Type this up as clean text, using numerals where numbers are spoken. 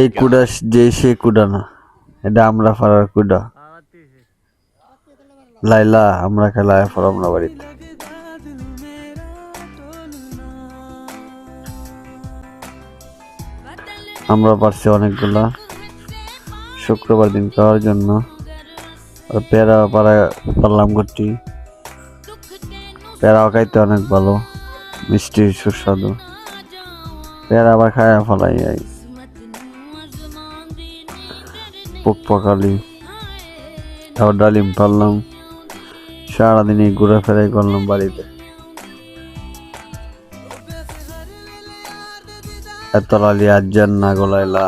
এই কুড়া যে সে কুড়া না, এটা আমরা পাড়ার কুড়া। লাইলা আমরা খেলায় পর আমরা বাড়িতে। আমরা পারছি অনেকগুলা শুক্রবার দিন খাওয়ার জন্য। পেয়ারা পারলাম করছি। পেয়ারাও খাইতে অনেক ভালো, মিষ্টি সুস্বাদু। পেয়ারা আবার খায়া ফলাই যাই। পোক পকালি আবার ডালিম পারলাম। সারাদিন ঘুরে ফেরাই করলাম বাড়িতে। এত লালি আজ না গোলাইলা।